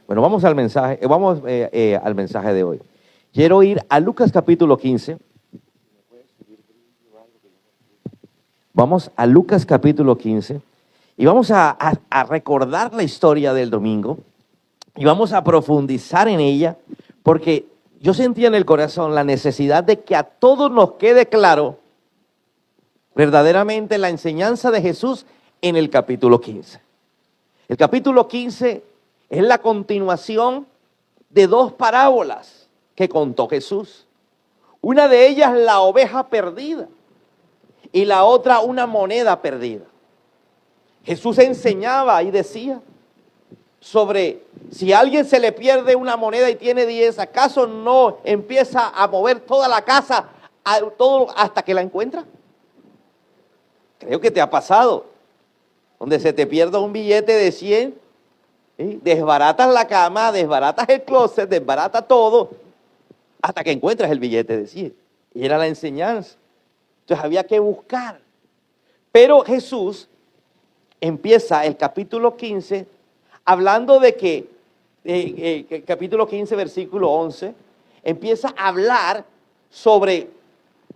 Bueno, vamos al mensaje, al mensaje de hoy. Quiero ir a Lucas capítulo 15. Vamos a Lucas capítulo 15 y vamos a recordar la historia del domingo y vamos a profundizar en ella porque yo sentía en el corazón la necesidad de que a todos nos quede claro verdaderamente la enseñanza de Jesús en el capítulo 15. El capítulo 15 es la continuación de dos parábolas que contó Jesús. Una de ellas, la oveja perdida, y la otra, una moneda perdida. Jesús enseñaba y decía sobre si a alguien se le pierde una moneda y tiene 10, ¿acaso no empieza a mover toda la casa todo hasta que la encuentra? Creo que te ha pasado, donde se te pierde un billete de 100, ¿sí? Desbaratas la cama, desbaratas el closet, desbaratas todo, hasta que encuentras el billete de 100. Y era la enseñanza. Entonces había que buscar. Pero Jesús empieza el capítulo 15 hablando de que, capítulo 15, versículo 11, empieza a hablar sobre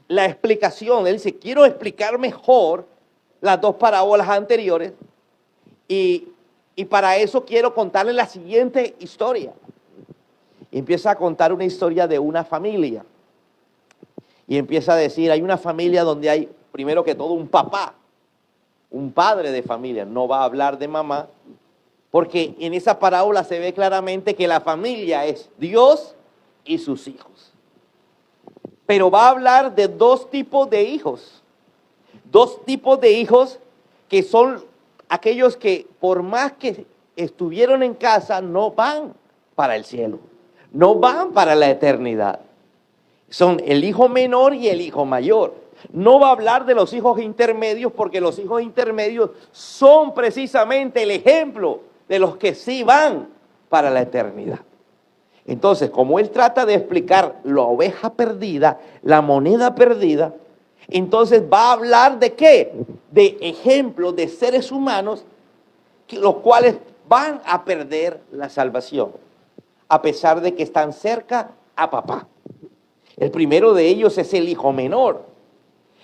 la explicación. Él dice, quiero explicar mejor las dos parábolas anteriores y para eso quiero contarles la siguiente historia. Y empieza a contar una historia de una familia. Y empieza a decir, hay una familia donde hay, primero que todo, un papá, un padre de familia. No va a hablar de mamá, porque en esa parábola se ve claramente que la familia es Dios y sus hijos. Pero va a hablar de dos tipos de hijos. Dos tipos de hijos que son aquellos que por más que estuvieron en casa, no van para el cielo. No van para la eternidad. Son el hijo menor y el hijo mayor. No va a hablar de los hijos intermedios porque los hijos intermedios son precisamente el ejemplo de los que sí van para la eternidad. Entonces, como él trata de explicar la oveja perdida, la moneda perdida, entonces va a hablar de ¿qué? De ejemplos de seres humanos los cuales van a perder la salvación, a pesar de que están cerca a papá. El primero de ellos es el hijo menor.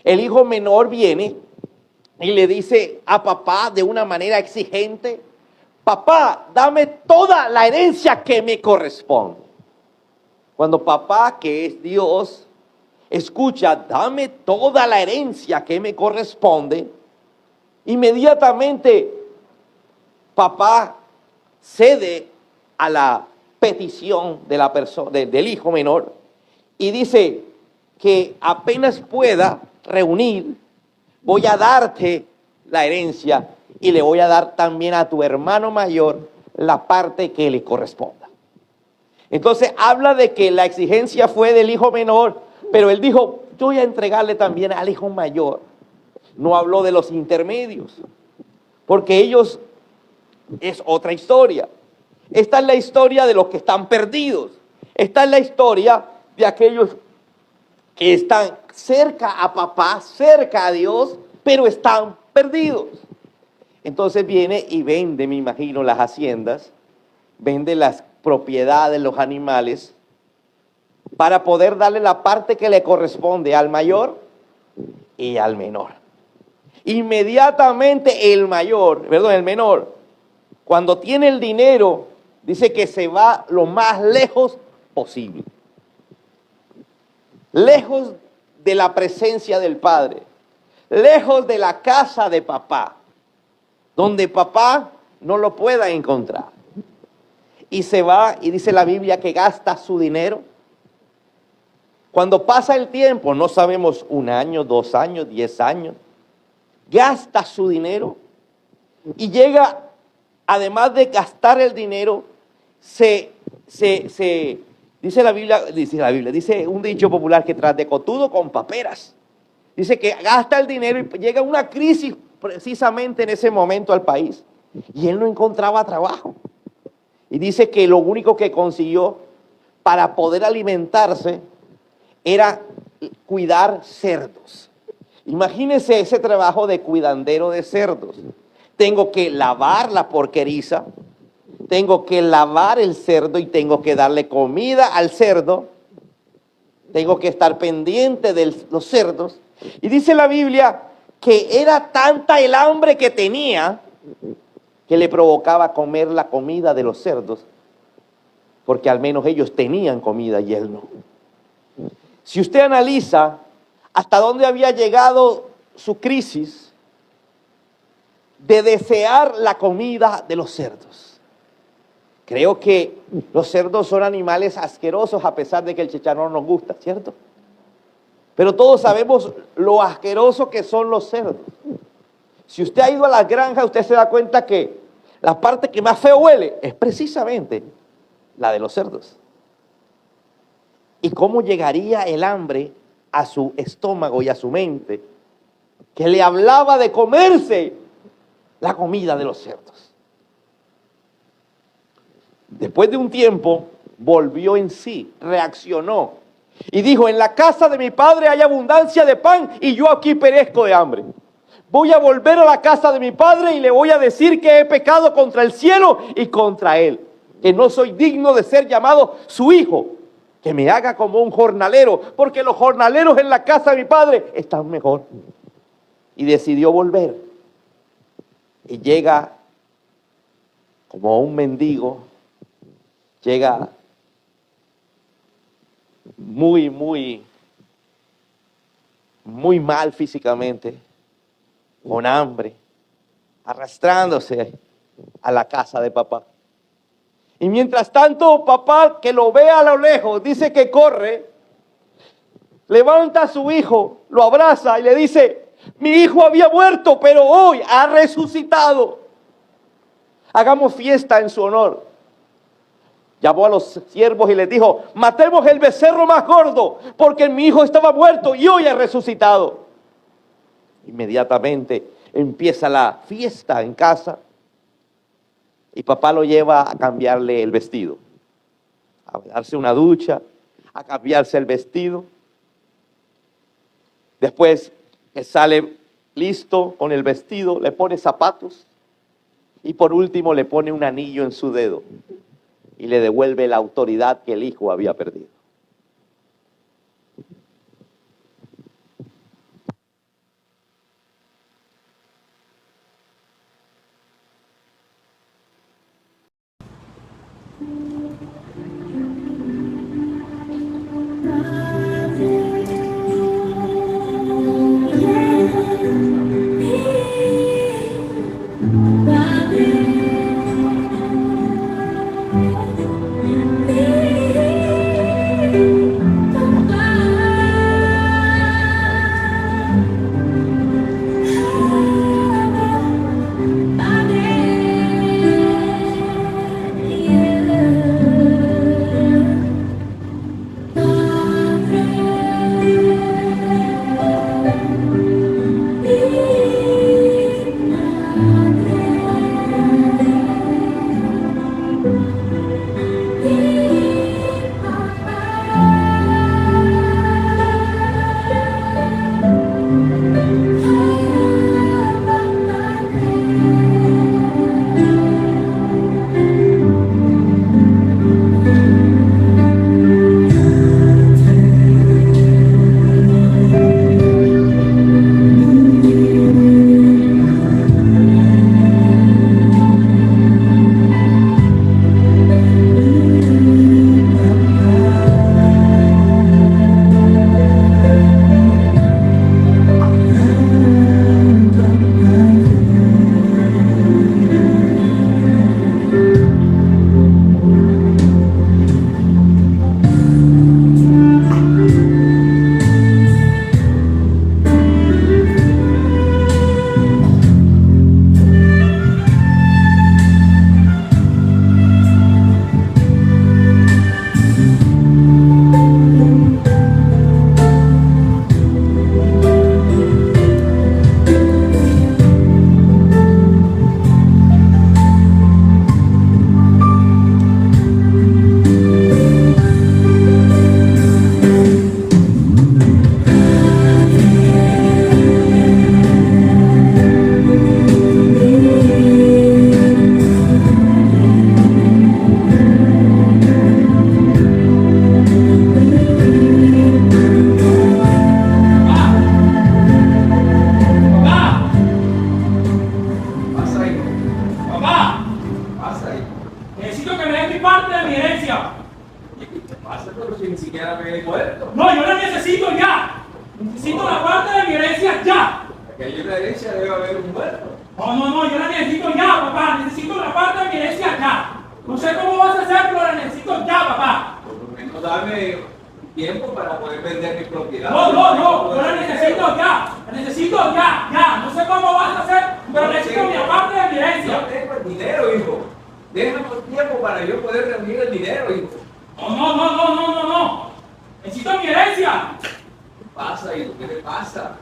El hijo menor viene y le dice a papá de una manera exigente, papá, dame toda la herencia que me corresponde. Cuando papá, que es Dios, escucha, dame toda la herencia que me corresponde, inmediatamente papá cede a la petición de la persona, del hijo menor, y dice que apenas pueda reunir, voy a darte la herencia y le voy a dar también a tu hermano mayor la parte que le corresponda. Entonces habla de que la exigencia fue del hijo menor, pero él dijo, yo voy a entregarle también al hijo mayor. No habló de los intermedios, porque ellos es otra historia. Esta es la historia de los que están perdidos. Esta es la historia de aquellos que están cerca a papá, cerca a Dios, pero están perdidos. Entonces viene y vende, me imagino, las haciendas, vende las propiedades, los animales, para poder darle la parte que le corresponde al mayor y al menor. Inmediatamente el menor, cuando tiene el dinero, dice que se va lo más lejos posible. Lejos de la presencia del padre, lejos de la casa de papá, donde papá no lo pueda encontrar. Y se va, y dice la Biblia que gasta su dinero. Cuando pasa el tiempo, no sabemos 1 año, 2 años, 10 años, gasta su dinero y llega, además de gastar el dinero, dice un dicho popular que tras de cotudo con paperas. Dice que gasta el dinero y llega una crisis precisamente en ese momento al país. Y él no encontraba trabajo. Y dice que lo único que consiguió para poder alimentarse era cuidar cerdos. Imagínense ese trabajo de cuidandero de cerdos. Tengo que lavar la porqueriza, tengo que lavar el cerdo y tengo que darle comida al cerdo, tengo que estar pendiente de los cerdos. Y dice la Biblia que era tanta el hambre que tenía que le provocaba comer la comida de los cerdos, porque al menos ellos tenían comida y él no. Si usted analiza hasta dónde había llegado su crisis de desear la comida de los cerdos. Creo que los cerdos son animales asquerosos a pesar de que el chicharrón nos gusta, ¿cierto? Pero todos sabemos lo asqueroso que son los cerdos. Si usted ha ido a las granjas, usted se da cuenta que la parte que más feo huele es precisamente la de los cerdos. ¿Y cómo llegaría el hambre a su estómago y a su mente que le hablaba de comerse la comida de los cerdos? Después de un tiempo, volvió en sí, reaccionó y dijo: en la casa de mi padre hay abundancia de pan y yo aquí perezco de hambre. Voy a volver a la casa de mi padre y le voy a decir que he pecado contra el cielo y contra él, que no soy digno de ser llamado su hijo, que me haga como un jornalero, porque los jornaleros en la casa de mi padre están mejor. Y decidió volver. Y llega como un mendigo, llega muy mal físicamente, con hambre, arrastrándose a la casa de papá. Y mientras tanto, papá, que lo ve a lo lejos, dice que corre, levanta a su hijo, lo abraza y le dice: mi hijo había muerto, pero hoy ha resucitado. Hagamos fiesta en su honor. Llamó a los siervos y les dijo: matemos el becerro más gordo, porque mi hijo estaba muerto y hoy ha resucitado. Inmediatamente empieza la fiesta en casa y papá lo lleva a cambiarle el vestido, a darse una ducha, a cambiarse el vestido. Después que sale listo con el vestido, le pone zapatos y por último le pone un anillo en su dedo y le devuelve la autoridad que el hijo había perdido. Necesito que me den mi parte de mi herencia. ¿Qué pasa? Pero si ni siquiera me he muerto. No, yo la necesito ya. Necesito la parte de mi herencia ya. Aquí hay una herencia, debe haber un muerto. No, yo la necesito ya, papá. Necesito la parte de mi herencia ya. No sé cómo vas a hacer, pero la necesito ya, papá. Por lo menos dame tiempo para poder vender mi propiedad. No, yo la necesito ya. La necesito ya. No sé cómo vas a hacer, pero necesito mi parte de mi No herencia. tengo el dinero, hijo. Déjame tiempo para yo poder reunir el dinero, hijo. No. Necesito mi herencia. ¿Qué pasa, hijo? ¿Qué le pasa?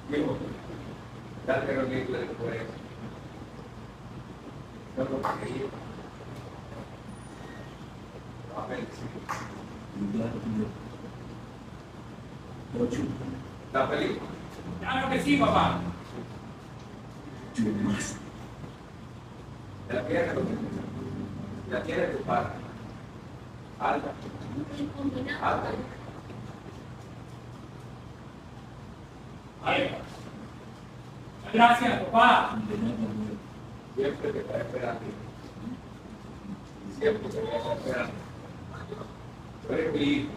Hijo, ya te reuní tu después. No lo quería. Amén. ¿Estás feliz? Claro que sí, papá. Ya tienes lo que necesitas. Ya tienes tu parte. Alta. Alta. Ay, gracias, papá. Siempre te voy a esperar. Siempre te voy a esperar. Tú eres mi hijo.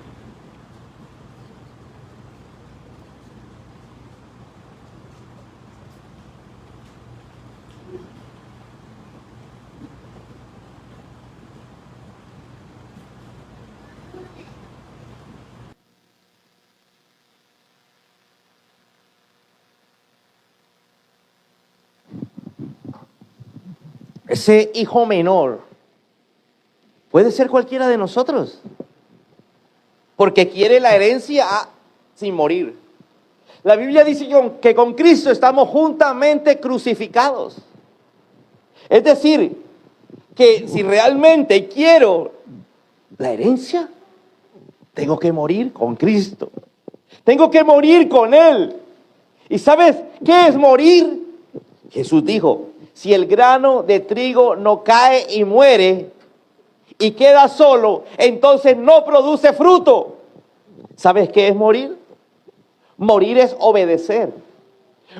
Ese hijo menor puede ser cualquiera de nosotros, porque quiere la herencia sin morir. La Biblia dice que con Cristo estamos juntamente crucificados. Es decir, que si realmente quiero la herencia, tengo que morir con Cristo. Tengo que morir con Él. ¿Y sabes qué es morir? Jesús dijo, si el grano de trigo no cae y muere y queda solo, entonces no produce fruto. ¿Sabes qué es morir? Morir es obedecer.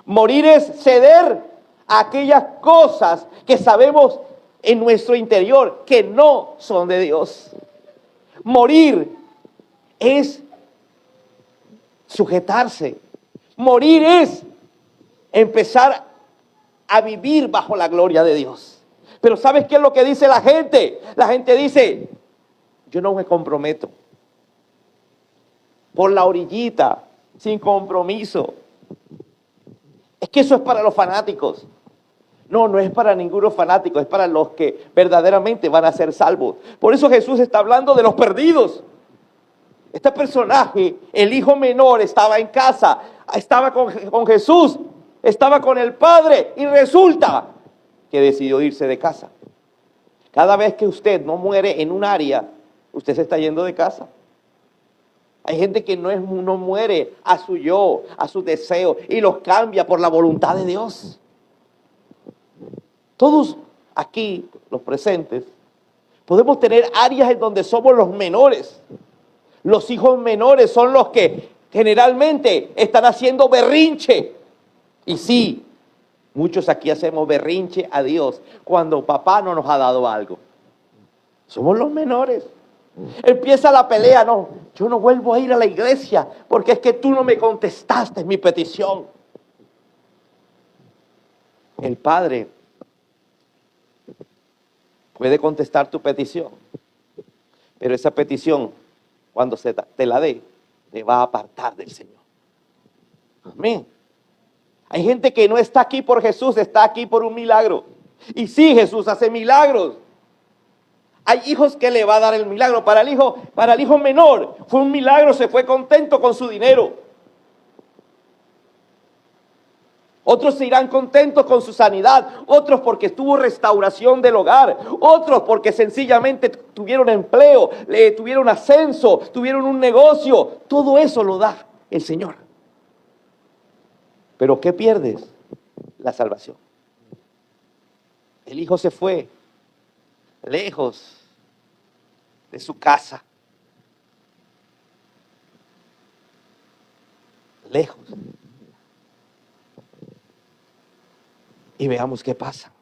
Morir es ceder a aquellas cosas que sabemos en nuestro interior que no son de Dios. Morir es sujetarse. Morir es empezar a vivir bajo la gloria de Dios. Pero ¿sabes qué es lo que dice la gente? La gente dice, yo no me comprometo. Por la orillita, sin compromiso. Es que eso es para los fanáticos. No es para ninguno fanático, es para los que verdaderamente van a ser salvos. Por eso Jesús está hablando de los perdidos. Este personaje, el hijo menor, estaba en casa, estaba con Jesús, estaba con el Padre y resulta que decidió irse de casa. Cada vez que usted no muere en un área, usted se está yendo de casa. Hay gente que no muere a su yo, a su deseo y los cambia por la voluntad de Dios. Todos aquí, los presentes, podemos tener áreas en donde somos los menores. Los hijos menores son los que generalmente están haciendo berrinche. Y sí, muchos aquí hacemos berrinche a Dios cuando papá no nos ha dado algo. Somos los menores. Empieza la pelea, no, yo no vuelvo a ir a la iglesia porque es que tú no me contestaste mi petición. El Padre puede contestar tu petición, pero esa petición, cuando te la dé, te va a apartar del Señor. Amén. Hay gente que no está aquí por Jesús, está aquí por un milagro. Y sí, Jesús hace milagros. Hay hijos que le va a dar el milagro. Para el hijo menor fue un milagro, se fue contento con su dinero. Otros se irán contentos con su sanidad, otros porque tuvo restauración del hogar, otros porque sencillamente tuvieron empleo, tuvieron ascenso, tuvieron un negocio. Todo eso lo da el Señor. Pero ¿qué pierdes? La salvación. El hijo se fue lejos de su casa, lejos. Y veamos qué pasa.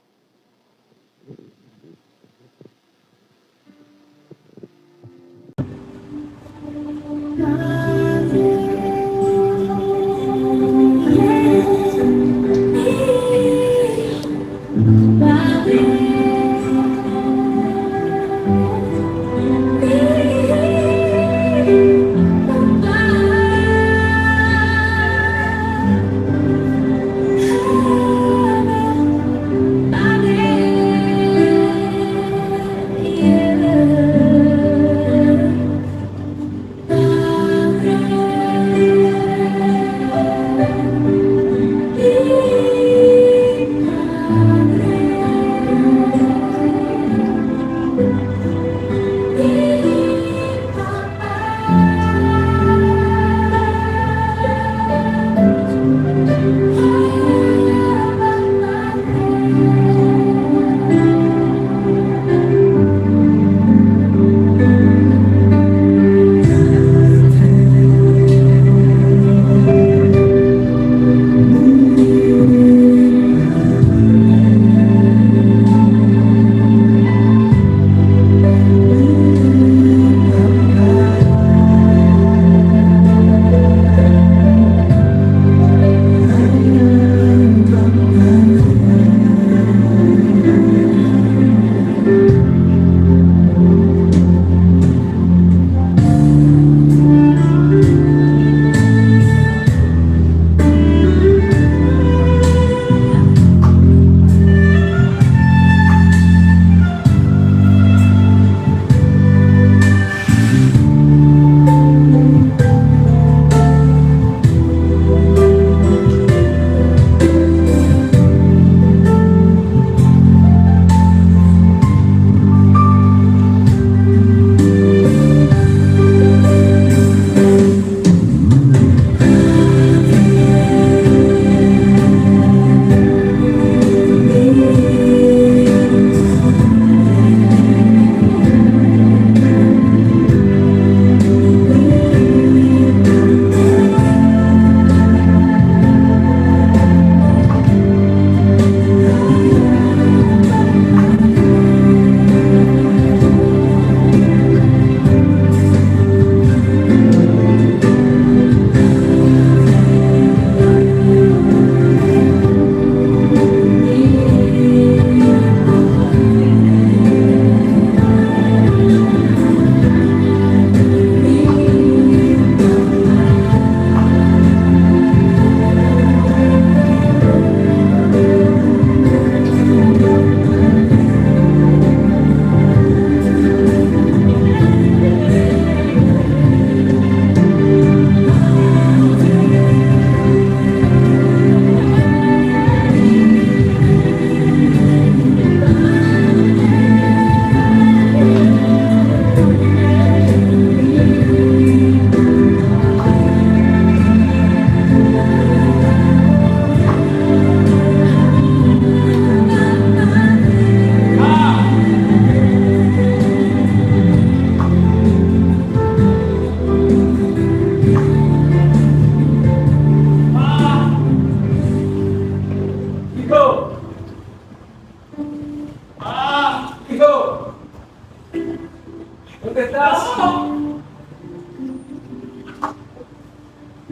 ¿Dónde estás?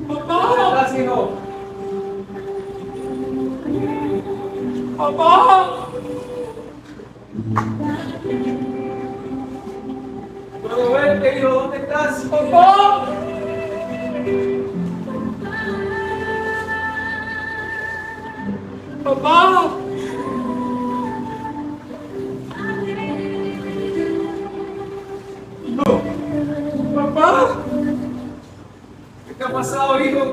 Papá, ¿Dónde estás, hijo? papá, ¿Puedo verte, hijo? ¿Dónde estás? papá. Papá, ¿Qué ha pasado, hijo?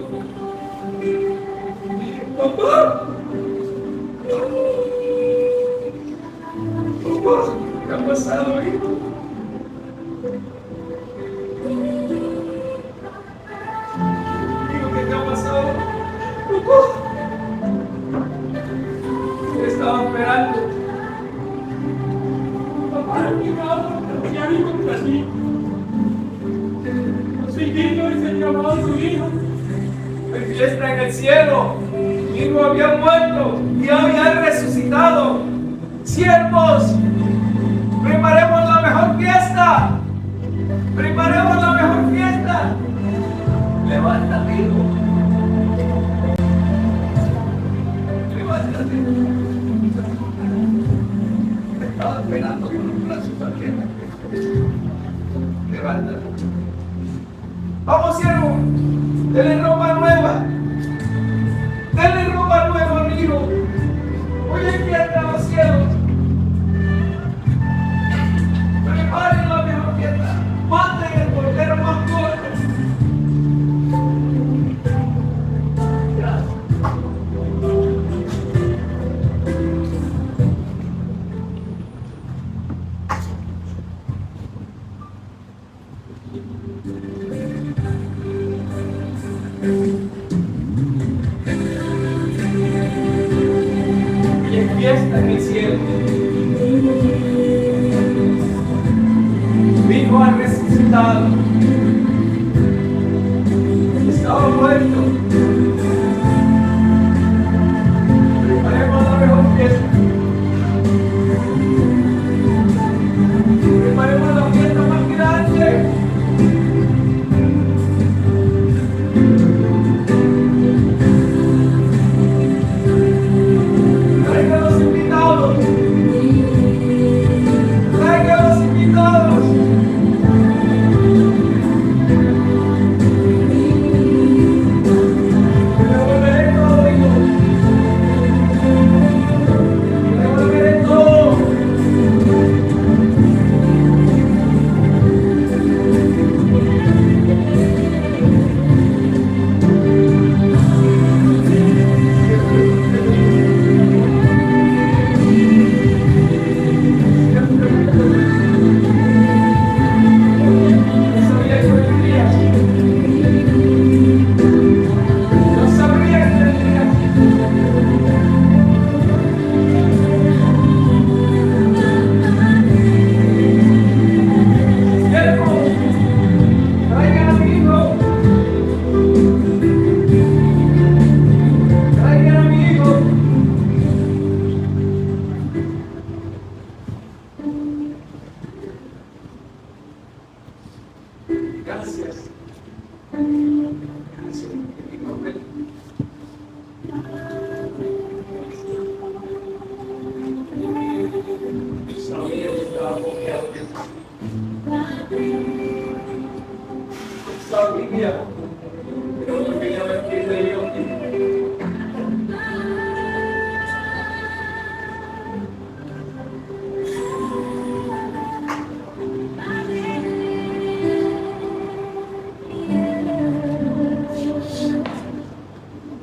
Papá. Papá, ¿qué ha pasado, hijo? Hijo, ¿qué te ha pasado? Papá. Te estaba esperando. Papá, he pecado, pero contra ti. No soy digno de ser llamado su hijo. Hay fiesta en el cielo. Mi hijo había muerto y había resucitado. Siervos, preparemos la mejor fiesta. Preparemos la mejor fiesta. Levántate, hijo. Levántate. Te estaba esperando con los brazos abiertos. Levántate. Vamos, siervo. Denle ropa nueva. Denle ropa nueva, amigo. Hoy hay fiesta en los cielos. Preparen la mejor fiesta. Maten el cordero más gordo. Gracias. Y hay fiesta en el cielo. Mi hijo ha resucitado. Estaba muerto. Preparemos la mejor fiesta. Preparemos la fiesta más grande. Traigan los invitados. Traigan los invitados. Me devolveré todo, hijo. Me devolveré todo. No sabía que vendría. No sabía que vendría. Siervos, traigan a mi hijo. Traigan a mi hijo. Gracias. Gracias. Sabía que estaba confiado. Sabía. Pero no quería mentirle yo.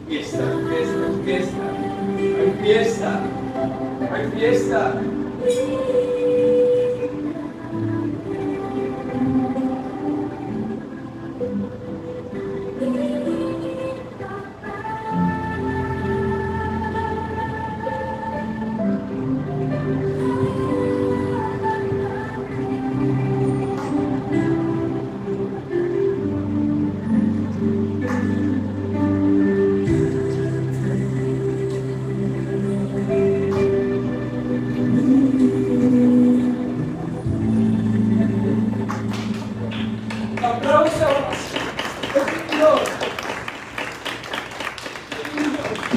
Fiesta, fiesta, fiesta. Hay fiesta. Hay fiesta. Aplausos. Dios.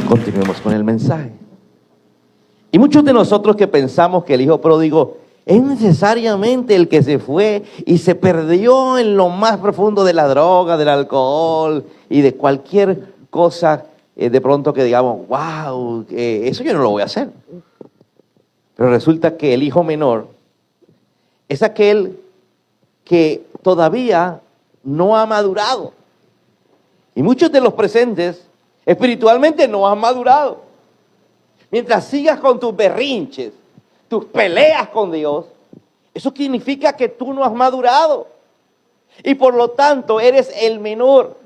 Continuemos con el mensaje. Y muchos de nosotros que pensamos que el hijo pródigo es necesariamente el que se fue y se perdió en lo más profundo de la droga, del alcohol y de cualquier cosa, de pronto que digamos, wow, eso yo no lo voy a hacer. Pero resulta que el hijo menor es aquel que todavía no ha madurado. Y muchos de los presentes espiritualmente no han madurado. Mientras sigas con tus berrinches, tus peleas con Dios, eso significa que tú no has madurado. Y por lo tanto eres el menor.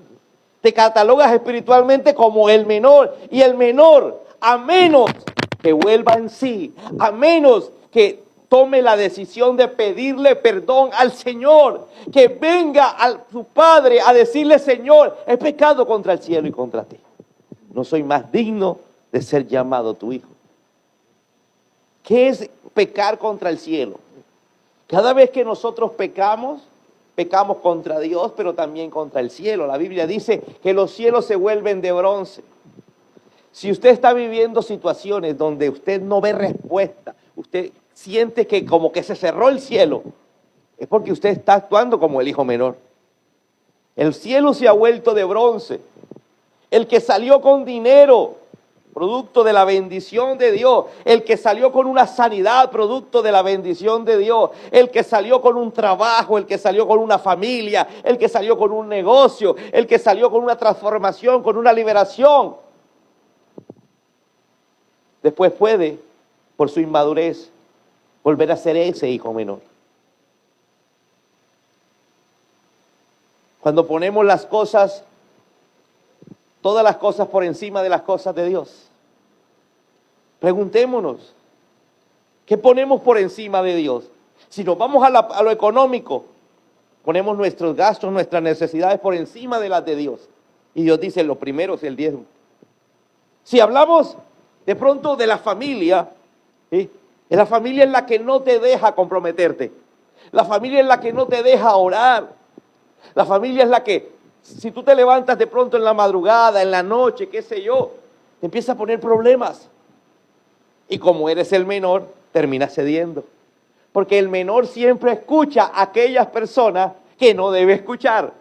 Te catalogas espiritualmente como el menor. Y el menor, a menos que vuelva en sí, a menos que tome la decisión de pedirle perdón al Señor, que venga a su Padre a decirle: Señor, he pecado contra el cielo y contra ti. No soy más digno de ser llamado tu hijo. ¿Qué es pecar contra el cielo? Cada vez que nosotros pecamos contra Dios, pero también contra el cielo. La Biblia dice que los cielos se vuelven de bronce. Si usted está viviendo situaciones donde usted no ve respuesta, usted siente que como que se cerró el cielo, es porque usted está actuando como el hijo menor. El cielo se ha vuelto de bronce. El que salió con dinero, producto de la bendición de Dios. El que salió con una sanidad, producto de la bendición de Dios. El que salió con un trabajo, el que salió con una familia, el que salió con un negocio, el que salió con una transformación, con una liberación. Después puede, por su inmadurez, volver a ser ese hijo menor. Cuando ponemos las cosas, todas las cosas por encima de las cosas de Dios. Preguntémonos, ¿qué ponemos por encima de Dios? Si nos vamos a lo económico, ponemos nuestros gastos, nuestras necesidades por encima de las de Dios. Y Dios dice: lo primero es el diezmo. Si hablamos de pronto de la familia, ¿sí? Es la familia en la que no te deja comprometerte. La familia en la que no te deja orar. La familia es la que, si tú te levantas de pronto en la madrugada, en la noche, qué sé yo, te empieza a poner problemas. Y como eres el menor, terminas cediendo. Porque el menor siempre escucha a aquellas personas que no debe escuchar.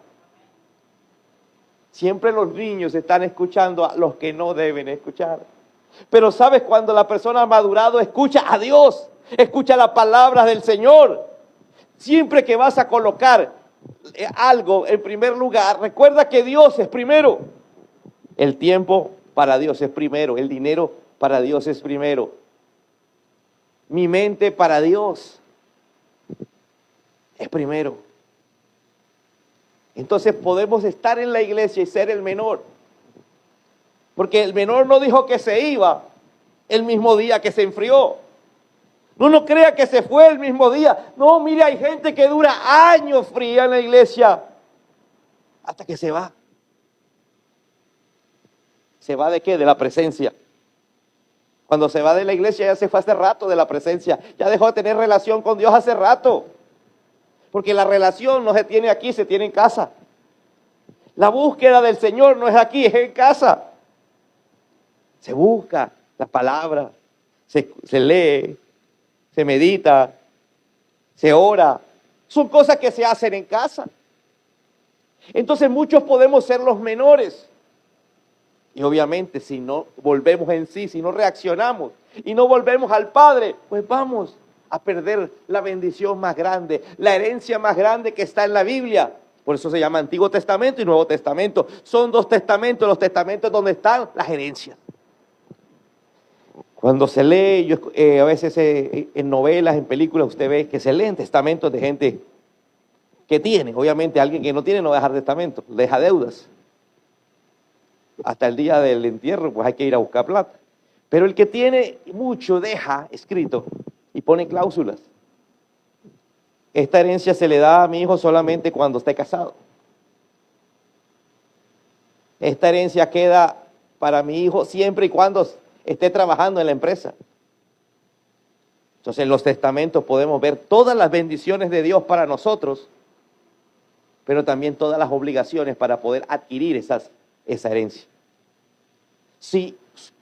Siempre los niños están escuchando a los que no deben escuchar. Pero ¿sabes? Cuando la persona ha madurado, escucha a Dios, escucha las palabras del Señor. Siempre que vas a colocar algo en primer lugar, recuerda que Dios es primero. El tiempo para Dios es primero, el dinero para Dios es primero. Mi mente para Dios es primero. Entonces podemos estar en la iglesia y ser el menor. Porque el menor no dijo que se iba el mismo día que se enfrió. No crea que se fue el mismo día. No, mire, hay gente que dura años fría en la iglesia hasta que se va. ¿Se va de qué? De la presencia. Cuando se va de la iglesia ya se fue hace rato de la presencia. Ya dejó de tener relación con Dios hace rato. Porque la relación no se tiene aquí, se tiene en casa. La búsqueda del Señor no es aquí, es en casa. Se busca la palabra, se lee, se medita, se ora. Son cosas que se hacen en casa. Entonces muchos podemos ser los menores. Y obviamente si no volvemos en sí, si no reaccionamos y no volvemos al Padre, pues vamos a perder la bendición más grande, la herencia más grande que está en la Biblia. Por eso se llama Antiguo Testamento y Nuevo Testamento. Son dos testamentos, los testamentos donde están las herencias. Cuando se lee, a veces en novelas, en películas, usted ve que se leen testamentos de gente que tiene. Obviamente alguien que no tiene no va a dejar testamento, deja deudas. Hasta el día del entierro, pues hay que ir a buscar plata. Pero el que tiene mucho deja escrito y pone cláusulas. Esta herencia se le da a mi hijo solamente cuando esté casado. Esta herencia queda para mi hijo siempre y cuando esté trabajando en la empresa. Entonces en los testamentos podemos ver todas las bendiciones de Dios para nosotros, pero también todas las obligaciones para poder adquirir esa herencia. Si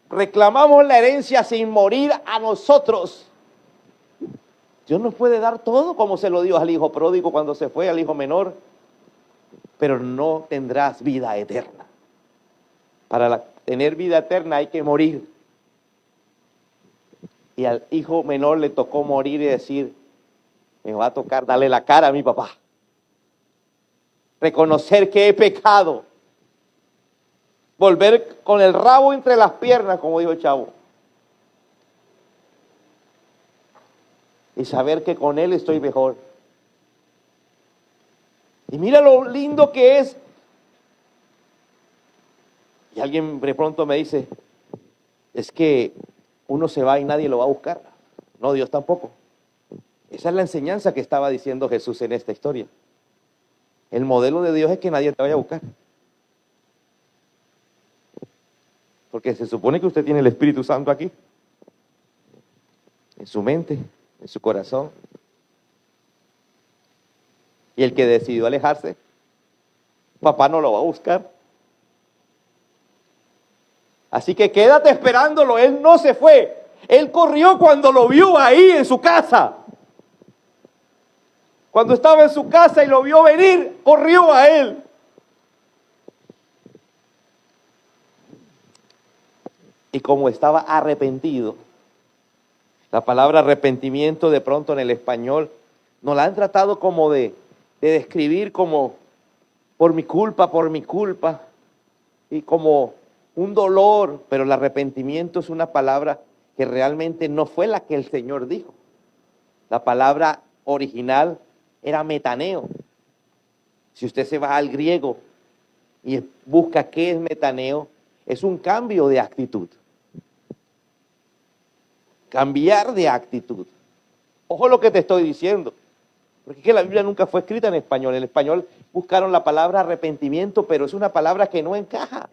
reclamamos la herencia sin morir a nosotros, Dios nos puede dar todo como se lo dio al hijo pródigo cuando se fue, al hijo menor, pero no tendrás vida eterna. Para tener vida eterna hay que morir. Y al hijo menor le tocó morir y decir: me va a tocar darle la cara a mi papá. Reconocer que he pecado. volver con el rabo entre las piernas, como dijo el chavo. Y saber que con Él estoy mejor. Y mira lo lindo que es. Y alguien de pronto me dice, es que uno se va y nadie lo va a buscar. No, Dios tampoco. Esa es la enseñanza que estaba diciendo Jesús en esta historia. El modelo de Dios es que nadie te vaya a buscar. Porque se supone que usted tiene el Espíritu Santo aquí. En su mente, en su corazón. Y el que decidió alejarse, papá no lo va a buscar. Así que quédate esperándolo. Él no se fue. Él corrió cuando lo vio ahí en su casa. Cuando estaba en su casa y lo vio venir, corrió a él. Y como estaba arrepentido, la palabra arrepentimiento de pronto en el español nos la han tratado como de describir como por mi culpa, y como un dolor, pero el arrepentimiento es una palabra que realmente no fue la que el Señor dijo. La palabra original era metaneo. Si usted se va al griego y busca qué es metaneo, es un cambio de actitud. Cambiar de actitud. Ojo lo que te estoy diciendo. Porque es que la Biblia nunca fue escrita en español. En español buscaron la palabra arrepentimiento, pero es una palabra que no encaja.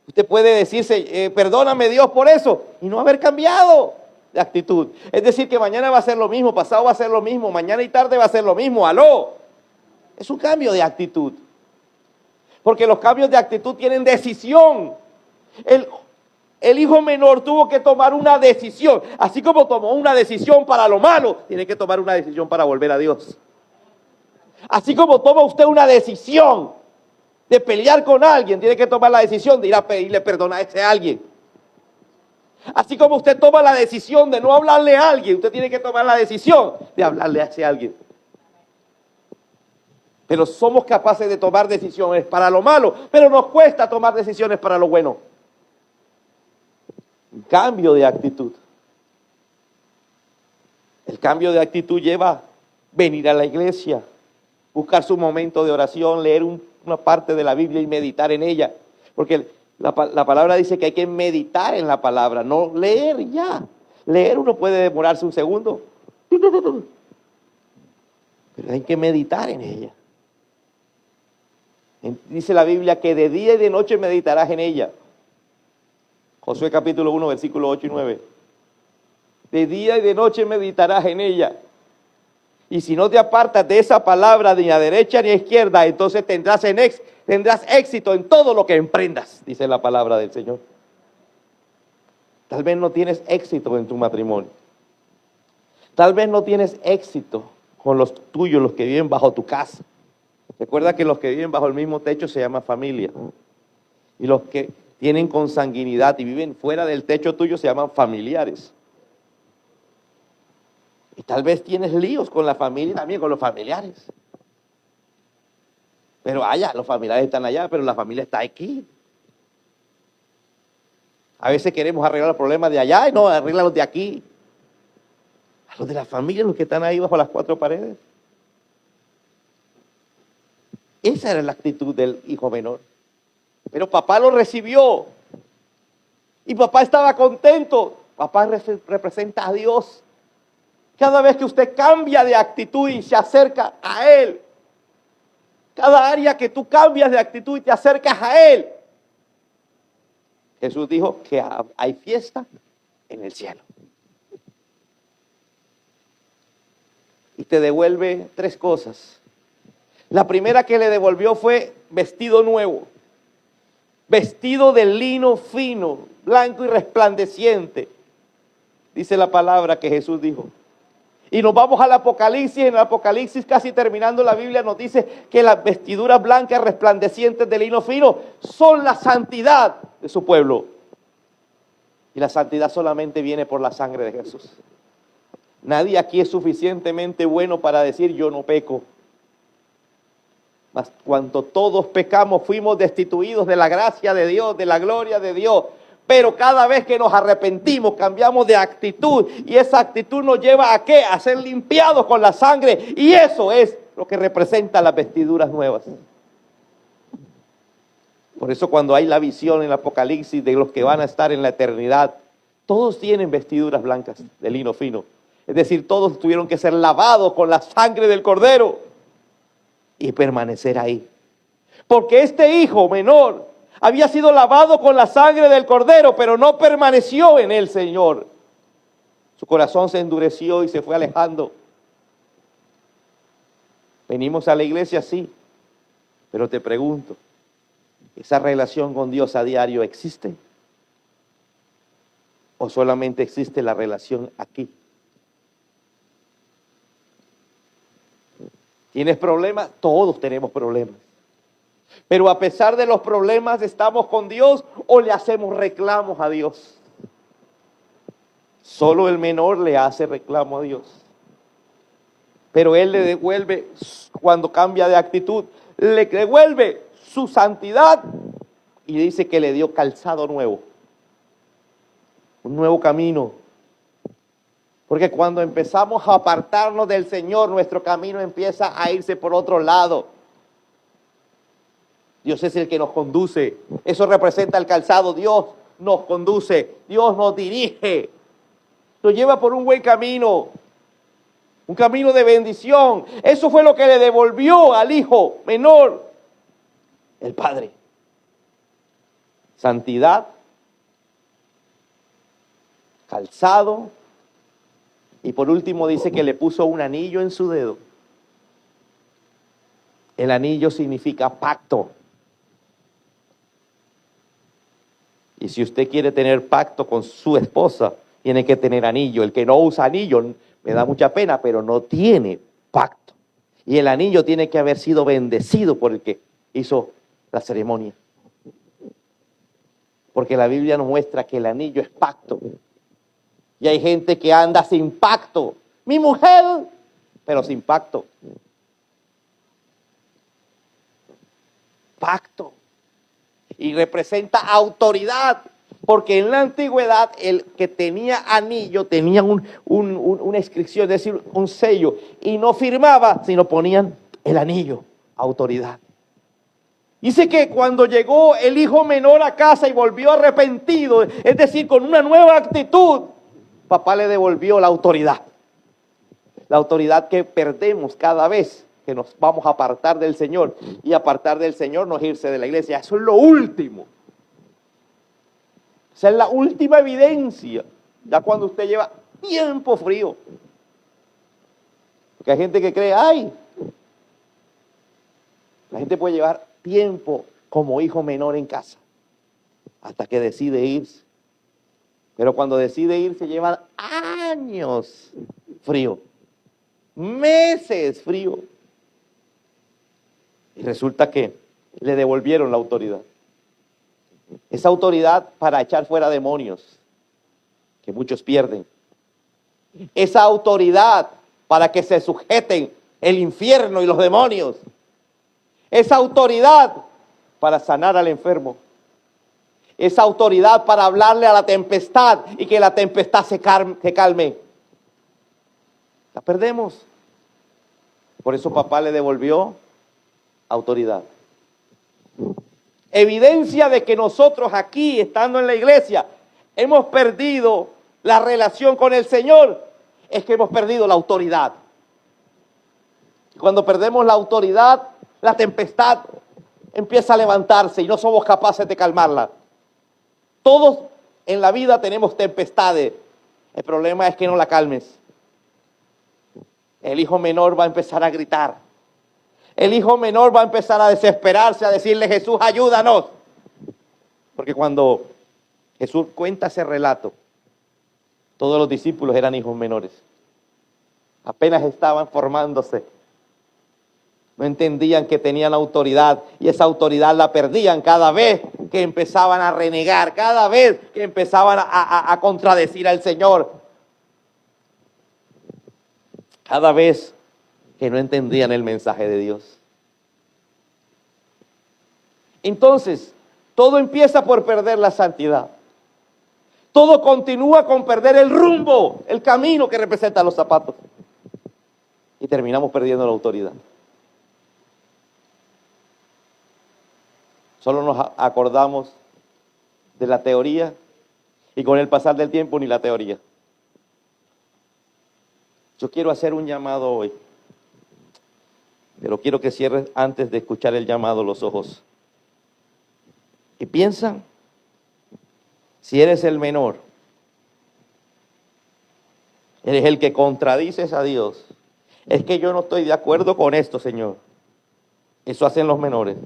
Usted puede decirse, perdóname Dios por eso, y no haber cambiado de actitud. Es decir, que mañana va a ser lo mismo, pasado va a ser lo mismo, mañana y tarde va a ser lo mismo. ¡Aló! Es un cambio de actitud. Porque los cambios de actitud tienen decisión. El hijo menor tuvo que tomar una decisión. Así como tomó una decisión para lo malo, tiene que tomar una decisión para volver a Dios. Así como toma usted una decisión de pelear con alguien, tiene que tomar la decisión de ir a pedirle perdón a ese alguien. Así como usted toma la decisión de no hablarle a alguien, usted tiene que tomar la decisión de hablarle a ese alguien. Pero somos capaces de tomar decisiones para lo malo, pero nos cuesta tomar decisiones para lo bueno. Un cambio de actitud. El cambio de actitud lleva venir a la iglesia, buscar su momento de oración, leer una parte de la Biblia y meditar en ella. Porque la palabra dice que hay que meditar en la palabra, no leer ya. Leer uno puede demorarse un segundo. Pero hay que meditar en ella. Dice la Biblia que de día y de noche meditarás en ella. Josué capítulo 1, versículos 8 y 9. De día y de noche meditarás en ella. Y si no te apartas de esa palabra ni a derecha ni a izquierda, entonces tendrás éxito en todo lo que emprendas, dice la palabra del Señor. Tal vez no tienes éxito en tu matrimonio. Tal vez no tienes éxito con los tuyos, los que viven bajo tu casa. Recuerda que los que viven bajo el mismo techo se llama familia. Y los que tienen consanguinidad y viven fuera del techo tuyo se llaman familiares. Y tal vez tienes líos con la familia y también con los familiares. Pero allá, los familiares están allá, pero la familia está aquí. A veces queremos arreglar los problemas de allá y no, arreglarlos de aquí. A los de la familia, los que están ahí bajo las cuatro paredes. Esa era la actitud del hijo menor. Pero papá lo recibió. Y papá estaba contento. Papá representa a Dios. Cada vez que usted cambia de actitud y se acerca a Él, cada área que tú cambias de actitud y te acercas a Él, Jesús dijo que hay fiesta en el cielo. Y te devuelve tres cosas. La primera que le devolvió fue vestido nuevo, vestido de lino fino, blanco y resplandeciente. Dice la palabra que Jesús dijo. Y nos vamos al Apocalipsis. En el Apocalipsis, casi terminando la Biblia, nos dice que las vestiduras blancas resplandecientes de lino fino son la santidad de su pueblo. Y la santidad solamente viene por la sangre de Jesús. Nadie aquí es suficientemente bueno para decir yo no peco. Mas cuando todos pecamos, fuimos destituidos de la gracia de Dios, de la gloria de Dios. Pero cada vez que nos arrepentimos, cambiamos de actitud. Y esa actitud nos lleva ¿a qué? A ser limpiados con la sangre. Y eso es lo que representa las vestiduras nuevas. Por eso cuando hay la visión en el Apocalipsis de los que van a estar en la eternidad, todos tienen vestiduras blancas de lino fino. Es decir, todos tuvieron que ser lavados con la sangre del Cordero y permanecer ahí. Porque este hijo menor había sido lavado con la sangre del Cordero, pero no permaneció en el Señor. Su corazón se endureció y se fue alejando. Venimos a la iglesia, sí, pero te pregunto, ¿esa relación con Dios a diario existe? ¿O solamente existe la relación aquí? ¿Tienes problemas? Todos tenemos problemas. Pero a pesar de los problemas, ¿estamos con Dios o le hacemos reclamos a Dios? Solo el menor le hace reclamo a Dios. Pero él le devuelve, cuando cambia de actitud, le devuelve su santidad y dice que le dio calzado nuevo. Un nuevo camino. Porque cuando empezamos a apartarnos del Señor, nuestro camino empieza a irse por otro lado. Dios es el que nos conduce. Eso representa el calzado. Dios nos conduce. Dios nos dirige. Nos lleva por un buen camino. Un camino de bendición. Eso fue lo que le devolvió al hijo menor el Padre. Santidad, calzado, y por último dice que le puso un anillo en su dedo. El anillo significa pacto. Y si usted quiere tener pacto con su esposa, tiene que tener anillo. El que no usa anillo, me da mucha pena, pero no tiene pacto. Y el anillo tiene que haber sido bendecido por el que hizo la ceremonia. Porque la Biblia nos muestra que el anillo es pacto. Y hay gente que anda sin pacto. Mi mujer, pero sin pacto. Pacto. Y representa autoridad. Porque en la antigüedad el que tenía anillo tenía una inscripción, es decir, un sello. Y no firmaba, sino ponían el anillo, autoridad. Dice que cuando llegó el hijo menor a casa y volvió arrepentido, es decir, con una nueva actitud, papá le devolvió la autoridad. La autoridad que perdemos cada vez que nos vamos a apartar del Señor. Y apartar del Señor no es irse de la iglesia. Eso es lo último. Esa es la última evidencia. Ya cuando usted lleva tiempo frío. Porque hay gente que cree, ay, la gente puede llevar tiempo como hijo menor en casa. Hasta que decide irse. Pero cuando decide irse lleva años frío, meses frío. Y resulta que le devolvieron la autoridad. Esa autoridad para echar fuera demonios, que muchos pierden. Esa autoridad para que se sujeten el infierno y los demonios. Esa autoridad para sanar al enfermo. Esa autoridad para hablarle a la tempestad y que la tempestad se calme. La perdemos. Por eso papá le devolvió autoridad. Evidencia de que nosotros aquí, estando en la iglesia, hemos perdido la relación con el Señor, es que hemos perdido la autoridad. Cuando perdemos la autoridad, la tempestad empieza a levantarse y no somos capaces de calmarla. Todos en la vida tenemos tempestades. El problema es que no la calmes. El hijo menor va a empezar a gritar. El hijo menor va a empezar a desesperarse, a decirle, Jesús, ayúdanos. Porque cuando Jesús cuenta ese relato, todos los discípulos eran hijos menores. Apenas estaban formándose. No entendían que tenían autoridad y esa autoridad la perdían cada vez que empezaban a renegar, cada vez que empezaban a contradecir al Señor. Cada vez que no entendían el mensaje de Dios. Entonces, todo empieza por perder la santidad. Todo continúa con perder el rumbo, el camino que representan los zapatos. Y terminamos perdiendo la autoridad. Solo nos acordamos de la teoría y con el pasar del tiempo ni la teoría. Yo quiero hacer un llamado hoy, pero quiero que cierres antes de escuchar el llamado los ojos. Y piensa, si eres el menor, eres el que contradices a Dios. Es que yo no estoy de acuerdo con esto, Señor. Eso hacen los menores.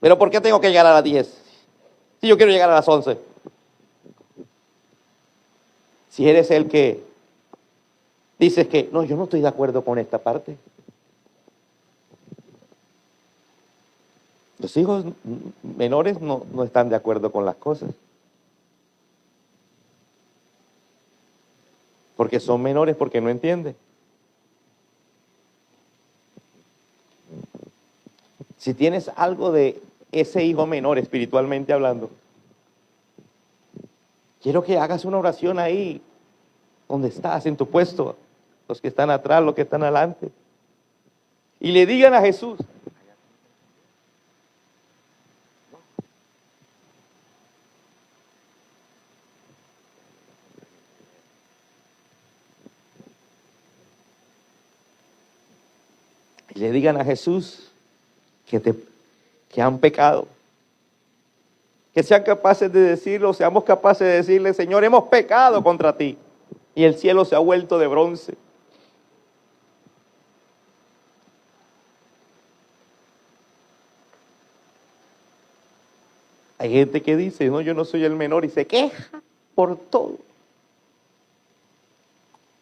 ¿Pero por qué tengo que llegar a las 10? Si yo quiero llegar a las 11. Si eres el que dices que, no, yo no estoy de acuerdo con esta parte. Los hijos menores no están de acuerdo con las cosas. Porque son menores, porque no entienden. Si tienes algo de ese hijo menor, espiritualmente hablando, quiero que hagas una oración ahí, donde estás, en tu puesto, los que están atrás, los que están adelante, y le digan a Jesús, y le digan a Jesús que han pecado. Que sean capaces de decirlo, seamos capaces de decirle, Señor, hemos pecado contra ti. Y el cielo se ha vuelto de bronce. Hay gente que dice, no, yo no soy el menor, y se queja por todo.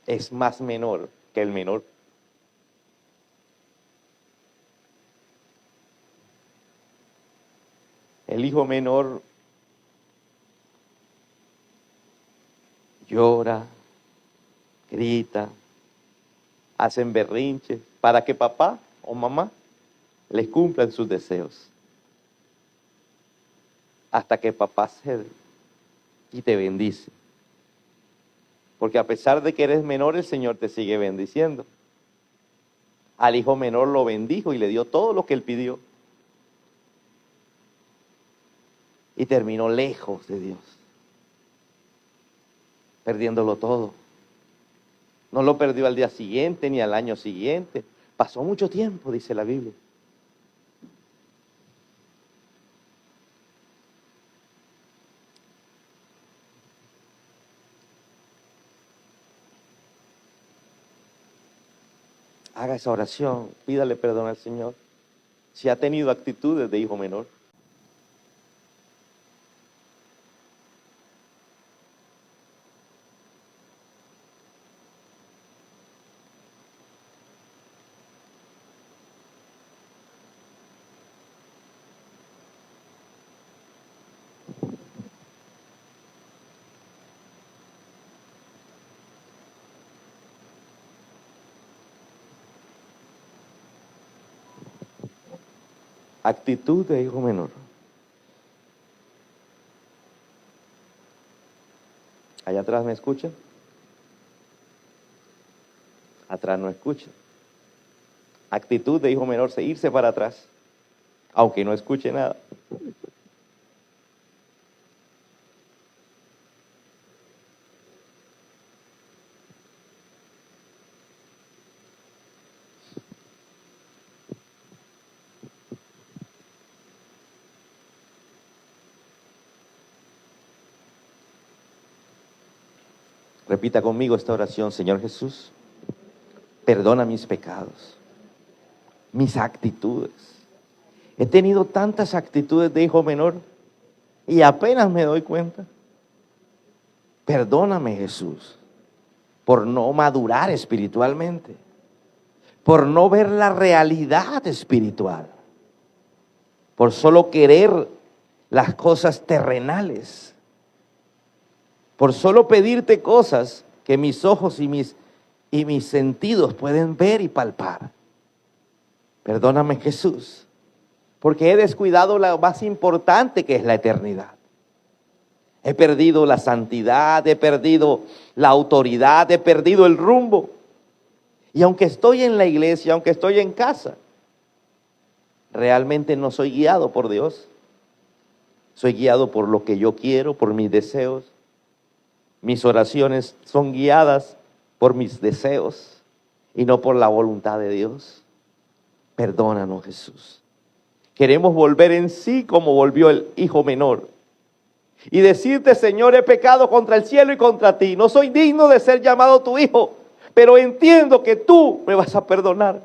Es más menor que el menor. El hijo menor llora, grita, hacen berrinches para que papá o mamá les cumplan sus deseos. Hasta que papá cede y te bendice. Porque a pesar de que eres menor, el Señor te sigue bendiciendo. Al hijo menor lo bendijo y le dio todo lo que él pidió. Y terminó lejos de Dios, perdiéndolo todo. No lo perdió al día siguiente ni al año siguiente. Pasó mucho tiempo, dice la Biblia. Haga esa oración, pídale perdón al Señor si ha tenido actitudes de hijo menor. Actitud de hijo menor. Allá atrás me escuchan. Atrás no escuchan. Actitud de hijo menor, irse para atrás, aunque no escuche nada. Repita conmigo esta oración: Señor Jesús, perdona mis pecados, mis actitudes. He tenido tantas actitudes de hijo menor y apenas me doy cuenta. Perdóname, Jesús, por no madurar espiritualmente, por no ver la realidad espiritual, por solo querer las cosas terrenales, por solo pedirte cosas que mis ojos y mis sentidos pueden ver y palpar. Perdóname, Jesús, porque he descuidado lo más importante, que es la eternidad. He perdido la santidad, he perdido la autoridad, he perdido el rumbo. Y aunque estoy en la iglesia, aunque estoy en casa, realmente no soy guiado por Dios. Soy guiado por lo que yo quiero, por mis deseos. Mis oraciones son guiadas por mis deseos y no por la voluntad de Dios. Perdónanos, Jesús. Queremos volver en sí como volvió el hijo menor. Y decirte: Señor, he pecado contra el cielo y contra ti. No soy digno de ser llamado tu hijo, pero entiendo que tú me vas a perdonar.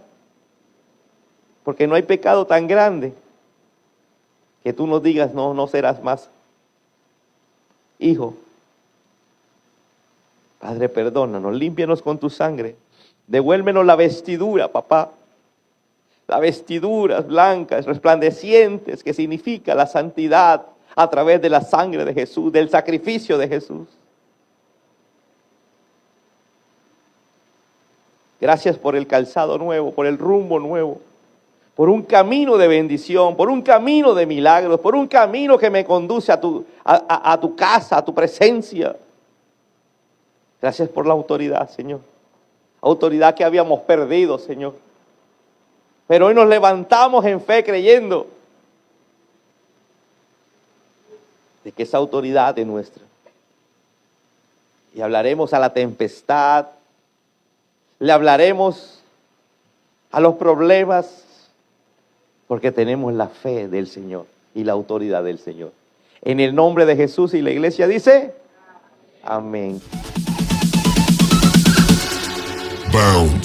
Porque no hay pecado tan grande que tú nos digas: no, no serás más hijo. Padre, perdónanos, límpianos con tu sangre. Devuélvenos la vestidura, papá. Las vestiduras blancas, resplandecientes, que significa la santidad a través de la sangre de Jesús, del sacrificio de Jesús. Gracias por el calzado nuevo, por el rumbo nuevo, por un camino de bendición, por un camino de milagros, por un camino que me conduce a tu casa, a tu presencia. Gracias por la autoridad, Señor. Autoridad que habíamos perdido, Señor. Pero hoy nos levantamos en fe creyendo de que esa autoridad es nuestra. Y hablaremos a la tempestad, le hablaremos a los problemas, porque tenemos la fe del Señor y la autoridad del Señor. En el nombre de Jesús, y la iglesia dice: amén. Bound.